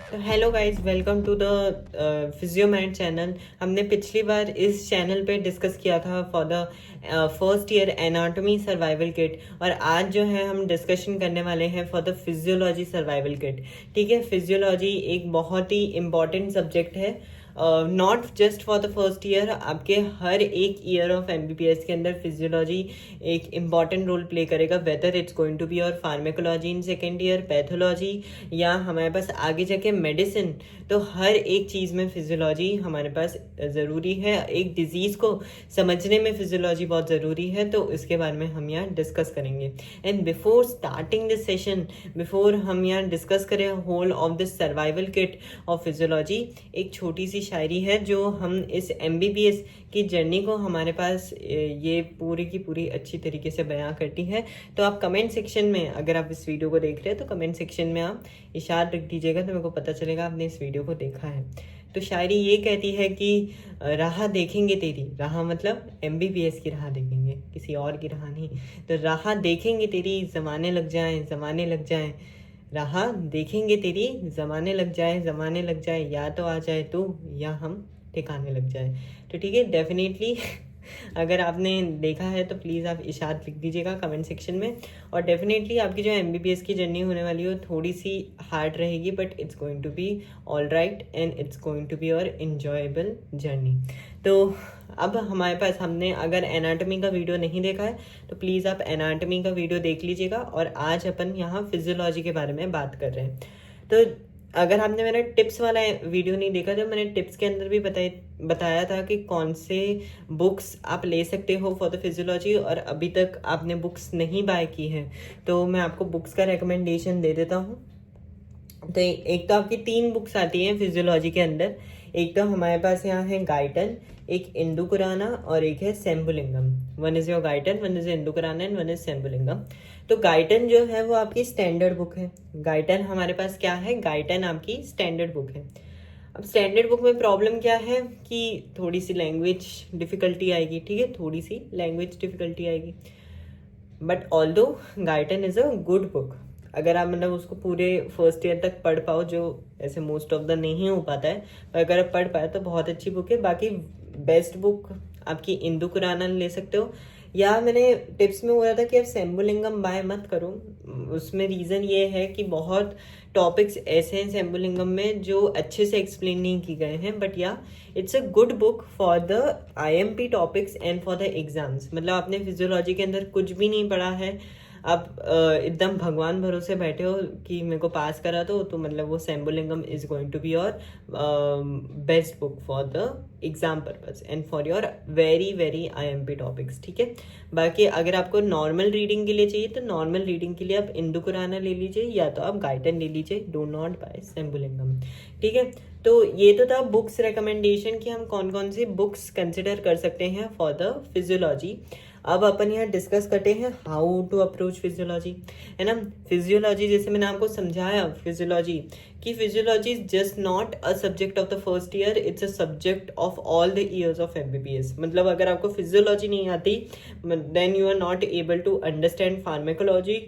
तो hello guys, welcome to the Physiomat channel. हमने पिछली बार इस चैनल पे डिस्कस किया था for the first year anatomy survival kit, और आज जो है हम डिस्कशन करने वाले हैं for the physiology survival kit. ठीक है, फिजियोलॉजी एक बहुत ही इम्पॉर्टेंट सब्जेक्ट है, not just for the first year. आपके हर एक ईयर ऑफ एमबीबीएस के अंदर फिजियोलॉजी एक इम्पॉर्टेंट रोल प्ले करेगा, whether it's going to be और pharmacology in second year, pathology, या हमारे पास आगे जाके मेडिसिन। तो हर एक चीज़ में फिजियोलॉजी हमारे पास ज़रूरी है। एक डिजीज़ को समझने में फिजियोलॉजी बहुत ज़रूरी है, तो इसके बारे में हम यहाँ डिस्कस करेंगे। And before starting this session, before हम यहाँ डिस्कस करें whole of this survival kit of physiology, एक छोटी सी शायरी है जो हम इस एमबीबीएस की जर्नी को हमारे पास ये पूरी की पूरी अच्छी तरीके से बयां करती है। तो आप कमेंट सेक्शन में, अगर आप इस वीडियो को देख रहे हैं तो कमेंट सेक्शन में आप इशारा रख दीजिएगा, तो मेरे को पता चलेगा आपने इस वीडियो को देखा है। तो शायरी ये कहती है कि राह देखेंगे तेरी, राह मतलब एमबीबीएस की राह देखेंगे, किसी और की राह नहीं। तो राह देखेंगे तेरी, जमाने लग जाएं, जमाने लग जाएं, राह देखेंगे तेरी, जमाने लग जाए, जमाने लग जाए, या तो आ जाए तू या हम ठिकाने लग जाए। तो ठीक है, डेफिनेटली अगर आपने देखा है तो प्लीज़ आप इशाद लिख दीजिएगा कमेंट सेक्शन में। और डेफिनेटली आपकी जो एमबीबीएस की जर्नी होने वाली है थोड़ी सी हार्ड रहेगी, but it's going to be all right and it's going to be your enjoyable journey. तो अब हमारे पास, हमने अगर एनाटॉमी का वीडियो नहीं देखा है तो प्लीज़ आप एनाटॉमी का वीडियो देख लीजिएगा। और आज अपन यहाँ फिजियोलॉजी के बारे में बात कर रहे हैं। तो अगर आपने मेरा टिप्स वाला वीडियो नहीं देखा तो मैंने टिप्स के अंदर भी बताया था कि कौन से बुक्स आप ले सकते हो फॉर द फिजियोलॉजी, और अभी तक आपने बुक्स नहीं बाय की है तो मैं आपको बुक्स का रिकमेंडेशन दे देता हूँ। तो एक तो आपकी 3 बुक्स आती हैं फिजियोलॉजी के अंदर। एक तो हमारे पास यहाँ है गाइटन, एक इंदुकुराना और एक है Sembulingam. One is your Guyton, one is Indu Khurana and one is Sembulingam. तो गाइटन जो है वो आपकी स्टैंडर्ड बुक है। गाइटन हमारे पास क्या है, गाइटन आपकी स्टैंडर्ड बुक है। अब स्टैंडर्ड बुक में प्रॉब्लम क्या है कि थोड़ी सी लैंग्वेज डिफिकल्टी आएगी। ठीक है, थोड़ी सी लैंग्वेज डिफिकल्टी आएगी, but although Guyton is a good book. अगर आप मतलब उसको पूरे फर्स्ट ईयर तक पढ़ पाओ, जो ऐसे मोस्ट ऑफ द नहीं हो पाता है, पर अगर आप पढ़ पाए तो बहुत अच्छी बुक है। बाकी बेस्ट बुक आपकी इंदु कुराना ले सकते हो, या मैंने टिप्स में बोला था कि आप सेम्बुलिंगम बाय मत करो। उसमें रीज़न ये है कि बहुत टॉपिक्स ऐसे हैं सेम्बुलिंगम में जो अच्छे से एक्सप्लेन नहीं किए गए हैं, बट या it's a good book for the IMP topics and for the exams. मतलब आपने फिजियोलॉजी के अंदर कुछ भी नहीं पढ़ा है, आप एकदम भगवान भरोसे बैठे हो कि मेरे को पास करा दो, तो मतलब वो Sembulingam is going to be your best book for the exam purpose and for your very very IMP topics. ठीक है, बाकी अगर आपको नॉर्मल रीडिंग के लिए चाहिए तो नॉर्मल रीडिंग के लिए आप इंदु कुराना ले लीजिए, या तो आप गाइटन ले लीजिए। Do not buy Sembulingam. ठीक है, तो ये तो था बुक्स रिकमेंडेशन कि हम कौन कौन सी बुक्स कंसिडर कर सकते हैं फॉर द फिजियोलॉजी। अब अपन यहाँ डिस्कस करते हैं हाउ टू अप्रोच फिजियोलॉजी, है ना। फिजियोलॉजी, जैसे मैंने आपको समझाया फिजियोलॉजी, कि physiology is just not a subject of the first year, it's a subject of all the years of MBBS. मतलब अगर आपको फिजियोलॉजी नहीं आती, then you are not able to understand pharmacology,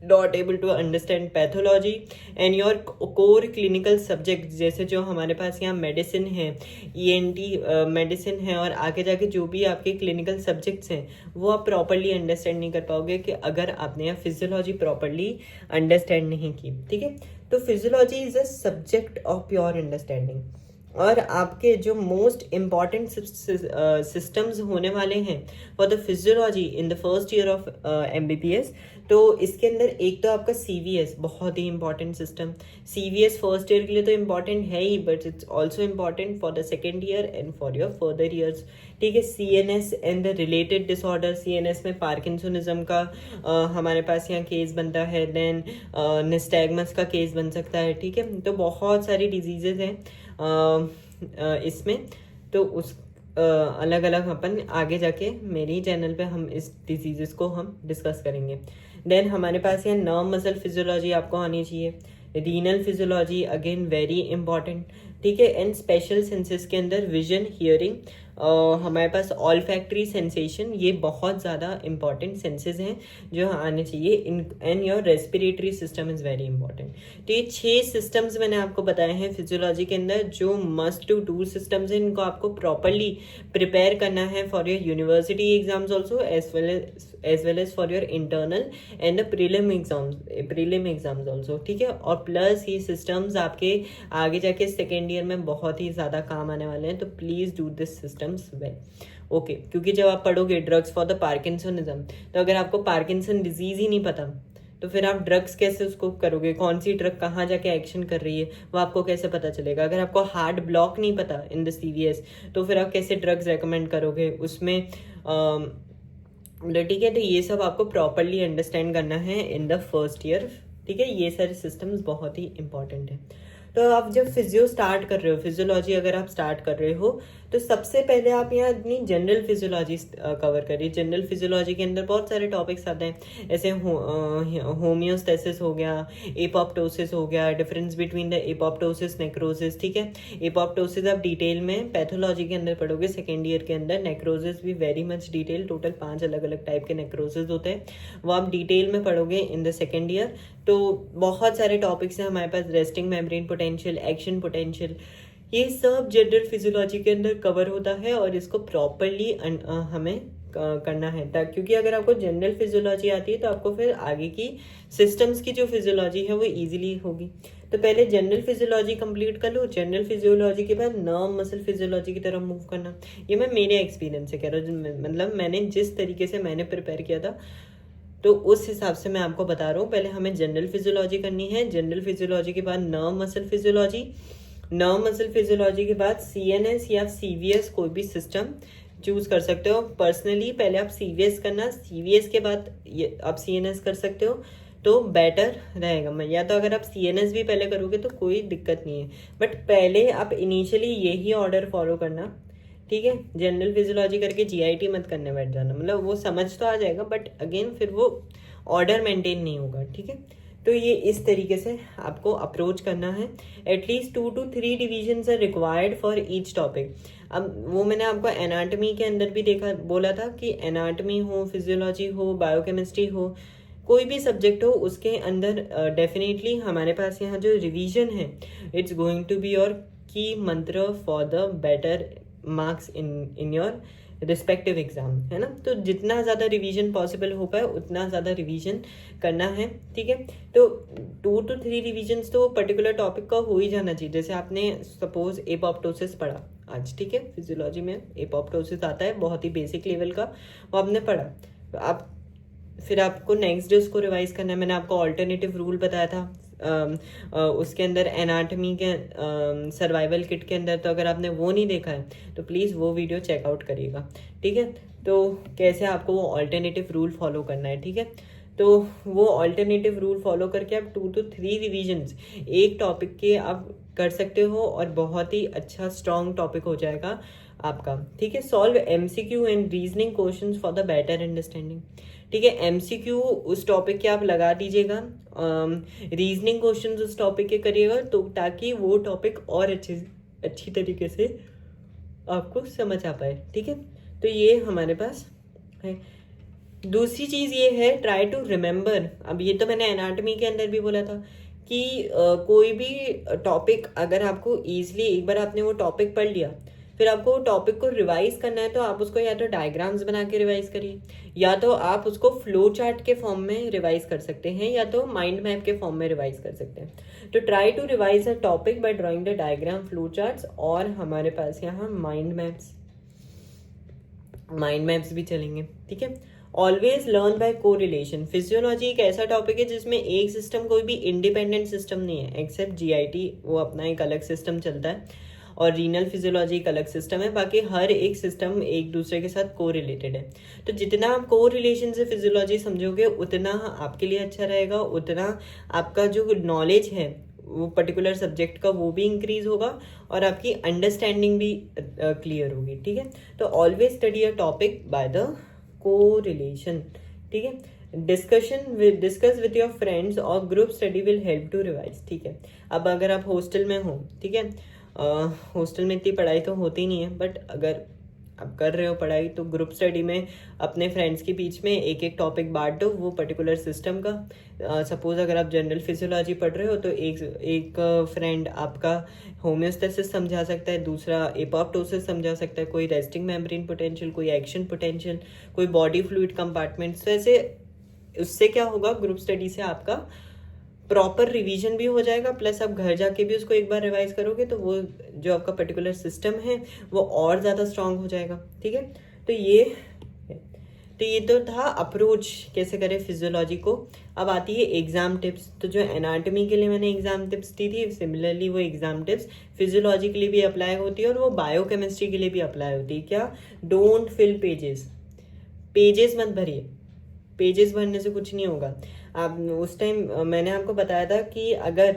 not able to understand pathology and your core clinical subject, जैसे जो हमारे पास यहाँ medicine है, ईएनटी मेडिसिन है, और आगे जाके जो भी आपके क्लिनिकल सब्जेक्ट्स हैं वो आप प्रॉपरली अंडरस्टैंड नहीं कर पाओगे कि अगर आपने यहाँ फिजियोलॉजी प्रॉपरली अंडरस्टैंड नहीं की। ठीक है, तो physiology is a subject of pure understanding. और आपके जो मोस्ट इम्पॉर्टेंट सिस्टम्स होने वाले हैं for the physiology in the first year of MBBS, तो इसके अंदर एक तो आपका सीवीएस, बहुत ही important system. CVS first year के लिए तो इम्पॉर्टेंट है ही, but it's also important for the second year and for your further years. ठीक है, CNS and the related disorder. CNS में पार्किंसोनिज्म का हमारे पास यहाँ केस बनता है, देन निस्टैग्मस का केस बन सकता है। ठीक है, तो बहुत सारी डिजीजेज हैं इसमें, तो उस अलग अलग अपन आगे जाके मेरी चैनल पे हम इस डिजीजेस को हम डिस्कस करेंगे। देन हमारे पास यहाँ नर्व मसल फिजियोलॉजी आपको आनी चाहिए। Renal physiology again very important. ठीक है, एंड स्पेशल सेंसेस के अंदर विजन, हियरिंग, हमारे पास ऑल फैक्ट्री सेंसेशन, ये बहुत ज़्यादा इंपॉर्टेंट सेंसेस हैं जो आने चाहिए in, and your respiratory system is very important. तो ये 6 सिस्टम्स मैंने आपको बताए हैं फिजियोलॉजी के अंदर जो मस्ट टू डू सिस्टम्स हैं, इनको आपको प्रॉपरली प्रिपेयर करना है for your university exams also as well as for your internal and the prelim exams also, ठीक है। और प्लस ये सिस्टम्स आपके आगे जाके सेकेंड ईयर में बहुत ही ज़्यादा काम आने वाले हैं, तो please do this systems well, okay. क्योंकि जब आप पढ़ोगे ड्रग्स फॉर द पार्किंसनिज्म, तो अगर आपको पार्किंसन डिजीज ही नहीं पता तो फिर आप ड्रग्स कैसे उसको करोगे, कौन सी ड्रग कहाँ जाके एक्शन कर रही है वो आपको कैसे पता चलेगा। अगर आपको हार्ट ब्लॉक नहीं पता इन द CVS, तो फिर आप कैसे ड्रग्स रेकमेंड करोगे उसमें, ठीक है। तो ये सब आपको प्रॉपरली अंडरस्टैंड करना है इन द फर्स्ट ईयर, ठीक है। ये सारे सिस्टम्स बहुत ही इंपॉर्टेंट है। तो आप जब फिजियो स्टार्ट कर रहे हो, फिजियोलॉजी अगर आप स्टार्ट कर रहे हो, तो सबसे पहले आप यहाँ अपनी जनरल फिजियोलॉजी कवर करिए। जनरल फिजियोलॉजी के अंदर बहुत सारे टॉपिक्स आते हैं, ऐसे होम्योस्टेसिस हो गया, एपोप्टोसिस हो गया, difference between the apoptosis necrosis, ठीक है। एपोप्टोसिस आप डिटेल में पैथोलॉजी के अंदर पढ़ोगे सेकेंड ईयर के अंदर। नेक्रोसिस भी वेरी मच डिटेल, टोटल 5 अलग अलग टाइप के नेक्रोसिस होते हैं, वो आप डिटेल में पढ़ोगे इन द सेकेंड ईयर। तो बहुत सारे टॉपिक्स हैं हमारे पास, resting membrane potential, action potential, ये सब जनरल फिजियोलॉजी के अंदर कवर होता है और इसको प्रॉपरली हमें करना है, क्योंकि अगर आपको जनरल फिजियोलॉजी आती है तो आपको फिर आगे की सिस्टम्स की जो फिजियोलॉजी है वो इजीली होगी। तो पहले जनरल फिजियोलॉजी कंप्लीट कर लो, जनरल फिजियोलॉजी के बाद नर्व मसल फिजियोलॉजी की तरफ मूव करना। ये मैं मेरे एक्सपीरियंस से कह रहा हूँ, मतलब मैंने जिस तरीके से मैंने प्रिपेयर किया था तो उस हिसाब से मैं आपको बता रहा हूँ। पहले हमें जनरल फिजियोलॉजी करनी है, जनरल फिजियोलॉजी के बाद nerve muscle physiology, nerve muscle physiology के बाद CNS या CVS कोई भी सिस्टम चूज कर सकते हो। पर्सनली पहले आप CVS करना, CVS के बाद आप CNS कर सकते हो तो बेटर रहेगा। मैं या तो अगर आप CNS भी पहले करोगे तो कोई दिक्कत नहीं है, बट पहले आप इनिशियली यही ऑर्डर फॉलो करना, ठीक है। जनरल फिजियोलॉजी करके GIT मत करने बैठ जाना, मतलब वो समझ तो आ जाएगा बट अगेन फिर वो ऑर्डर मेंटेन नहीं होगा, ठीक है। तो ये इस तरीके से आपको अप्रोच करना है। At least 2 to 3 divisions are required for each topic. अब वो मैंने आपको एनाटमी के अंदर भी बोला था कि एनाटमी हो, फिजियोलॉजी हो, बायोकेमिस्ट्री हो, कोई भी सब्जेक्ट हो, उसके अंदर डेफिनेटली हमारे पास यहाँ जो रिवीजन है, it's going to be your key mantra for the better marks in your respective exam, है ना। तो जितना ज़्यादा रिवीजन पॉसिबल हो पाए उतना ज़्यादा रिवीजन करना है, ठीक है। तो 2 to 3 रिवीजन्स तो पर्टिकुलर टॉपिक का हो ही जाना चाहिए। जैसे आपने सपोज एपोप्टोसिस पढ़ा आज, ठीक है, फिजियोलॉजी में एपोप्टोसिस आता है, बहुत ही बेसिक लेवल का, वो आपने पढ़ा। तो आप फिर आपको नेक्स्ट डे उसको रिवाइज करना है। मैंने आपको ऑल्टरनेटिव रूल बताया था उसके अंदर एनाटमी के सर्वाइवल किट के अंदर, तो अगर आपने वो नहीं देखा है तो प्लीज़ वो वीडियो चेकआउट करिएगा, ठीक है। तो कैसे आपको वो ऑल्टरनेटिव रूल फॉलो करना है, ठीक है। तो वो ऑल्टरनेटिव रूल फॉलो करके आप 2 to 3 रिविजन्स एक टॉपिक के आप कर सकते हो और बहुत ही अच्छा स्ट्रॉन्ग टॉपिक हो जाएगा आपका, ठीक है। Solve MCQ and reasoning questions for the better understanding, ठीक है। MCQ उस टॉपिक के आप लगा दीजिएगा, रीजनिंग क्वेश्चंस उस टॉपिक के करिएगा, तो ताकि वो टॉपिक और अच्छी तरीके से आपको समझ आ पाए, ठीक है। तो ये हमारे पास है। दूसरी चीज़ ये है, ट्राई टू रिमेंबर। अब ये तो मैंने एनाटमी के अंदर भी बोला था कि कोई भी टॉपिक अगर आपको ईजिली एक बार आपने वो टॉपिक पढ़ लिया, फिर आपको टॉपिक को रिवाइज करना है, तो आप उसको या तो डायग्राम्स बना के रिवाइज करिए, या तो आप उसको फ्लो चार्ट के फॉर्म में रिवाइज कर सकते हैं, या तो माइंड मैप के फॉर्म में रिवाइज कर सकते हैं। तो try to revise a topic by drawing the diagram, flow charts, और हमारे पास यहाँ माइंड मैप्स भी चलेंगे, ठीक है। Always learn by correlation. Physiology एक ऐसा टॉपिक है जिसमें एक सिस्टम, कोई भी इंडिपेंडेंट सिस्टम नहीं है एक्सेप्ट GIT, वो अपना एक अलग सिस्टम चलता है, और रीनल फिजियोलॉजी एक अलग सिस्टम है। बाकी हर एक सिस्टम एक दूसरे के साथ को रिलेटेड है। तो जितना आप को रिलेशन से फिजियोलॉजी समझोगे उतना आपके लिए अच्छा रहेगा, उतना आपका जो नॉलेज है वो पर्टिकुलर सब्जेक्ट का वो भी इंक्रीज होगा और आपकी अंडरस्टैंडिंग भी क्लियर होगी, ठीक है। तो always study a topic by the correlation, ठीक है। डिस्कस विथ योर फ्रेंड्स और group study will help to revise, ठीक है। अब अगर आप हॉस्टल में हो, ठीक है, हॉस्टल में इतनी पढ़ाई तो होती नहीं है, बट अगर आप कर रहे हो पढ़ाई तो ग्रुप स्टडी में अपने फ्रेंड्स के बीच में एक एक टॉपिक बांट दो वो पर्टिकुलर सिस्टम का। सपोज अगर आप जनरल फिजियोलॉजी पढ़ रहे हो तो एक फ्रेंड आपका होम्योस्टेसिस समझा सकता है, दूसरा एपोप्टोसिस समझा सकता है, कोई रेस्टिंग मेम्ब्रेन पोटेंशियल, कोई एक्शन पोटेंशियल, कोई बॉडी फ्लूइड कंपार्टमेंट्स। तो ऐसे उससे क्या होगा, ग्रुप स्टडी से आपका प्रॉपर रिवीजन भी हो जाएगा, प्लस आप घर जाके भी उसको एक बार रिवाइज करोगे तो वो जो आपका पर्टिकुलर सिस्टम है वो और ज़्यादा स्ट्रांग हो जाएगा। ठीक है, तो ये तो था अप्रोच कैसे करें फिजियोलॉजी को। अब आती है एग्जाम टिप्स। तो जो एनाटॉमी के लिए मैंने एग्जाम टिप्स दी थी, सिमिलरली वो एग्जाम टिप्स फिजियोलॉजी के लिए भी अप्लाई होती है और वो बायोकेमिस्ट्री के लिए भी अप्लाई होती है। क्या? डोंट फिल पेजेस मत भरिए, पेजेस भरने से कुछ नहीं होगा। आप उस टाइम मैंने आपको बताया था कि अगर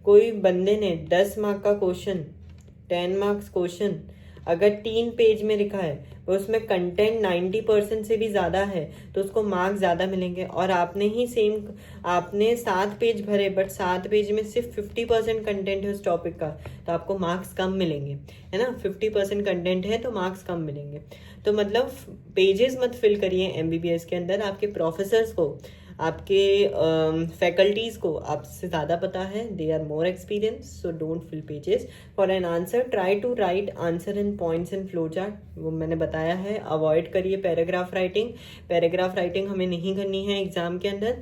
कोई बंदे ने 10 मार्क का क्वेश्चन, 10 मार्क्स क्वेश्चन अगर 3 पेज में लिखा है और उसमें कंटेंट 90% से भी ज़्यादा है तो उसको मार्क्स ज़्यादा मिलेंगे। और आपने 7 पेज भरे बट 7 पेज में सिर्फ 50% कंटेंट है उस टॉपिक का, तो आपको मार्क्स कम मिलेंगे, है ना। 50% कंटेंट है तो मार्क्स कम मिलेंगे। तो मतलब पेजेस मत फिल करिए एमबीबीएस के अंदर। आपके प्रोफेसर्स को, आपके फैकल्टीज़ को आपसे ज़्यादा पता है, they are more experience, so don't fill pages. For an answer try to write answer in points and flow chart, वो मैंने बताया है। अवॉइड करिए पैराग्राफ राइटिंग हमें नहीं करनी है एग्जाम के अंदर।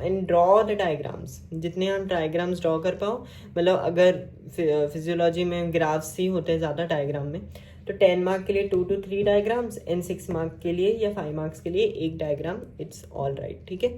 एंड ड्रॉ द डायग्राम्स, जितने आप डायग्राम्स ड्रॉ कर पाओ। मतलब अगर फिजियोलॉजी में ग्राफ्स ही होते हैं ज़्यादा डायग्राम में, तो 10 मार्क के लिए 2 to 3 डायग्राम्स एंड 6 मार्क के लिए या 5 मार्क्स के लिए एक डायग्राम, इट्स ऑल राइट। ठीक है,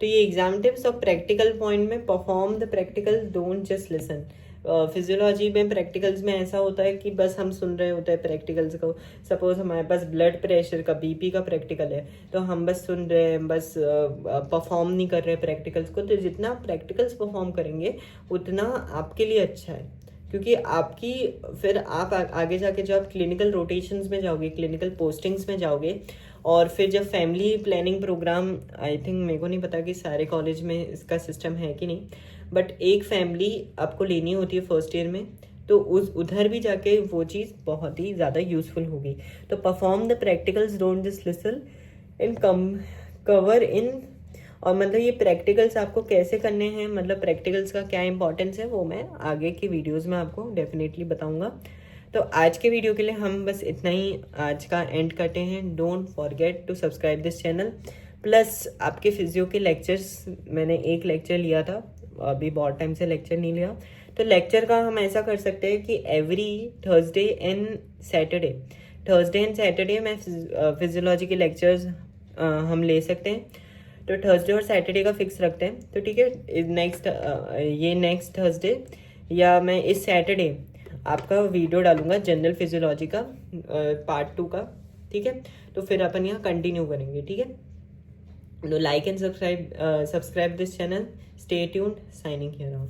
तो ये एग्जाम टिप्स। और प्रैक्टिकल पॉइंट में perform the practical, don't just listen. Physiology में प्रैक्टिकल्स में ऐसा होता है कि बस हम सुन रहे होते हैं प्रैक्टिकल्स को। सपोज हमारे पास ब्लड प्रेशर का, बीपी का प्रैक्टिकल है तो हम बस सुन रहे हैं, बस परफॉर्म नहीं कर रहे प्रैक्टिकल्स को। तो जितना प्रैक्टिकल्स परफॉर्म करेंगे उतना आपके लिए अच्छा है, क्योंकि आपकी फिर आप आगे जाके जब आप क्लिनिकल रोटेशंस में जाओगे, क्लिनिकल पोस्टिंग्स में जाओगे, और फिर जब family planning programme, I think मेरे को नहीं पता कि सारे कॉलेज में इसका सिस्टम है कि नहीं, बट एक फैमिली आपको लेनी होती है फर्स्ट ईयर में, तो उधर भी जाके वो चीज़ बहुत ही ज़्यादा यूजफुल होगी। तो perform the practicals, don't just listen in cover in. और मतलब ये प्रैक्टिकल्स आपको कैसे करने हैं, मतलब प्रैक्टिकल्स का क्या इंपॉर्टेंस है, वो मैं आगे की वीडियोस में आपको डेफिनेटली बताऊंगा। तो आज के वीडियो के लिए हम बस इतना ही आज का एंड करते हैं। Don't forget to subscribe this channel. Plus आपके फिजियो के लेक्चर्स, मैंने एक लेक्चर लिया था, अभी बहुत टाइम से लेक्चर नहीं लिया, तो लेक्चर का हम ऐसा कर सकते हैं कि एवरी थर्सडे एंड सैटरडे में फिजियोलॉजी के लेक्चर्स हम ले सकते हैं। तो थर्सडे और सैटरडे का फिक्स रखते हैं। तो ठीक है, नेक्स्ट थर्सडे या मैं इस सैटरडे आपका वीडियो डालूंगा जनरल फिजियोलॉजी का पार्ट 2 का। ठीक है, तो फिर अपन यहाँ कंटिन्यू करेंगे। ठीक है, तो like and subscribe this channel. Stay tuned, signing here of.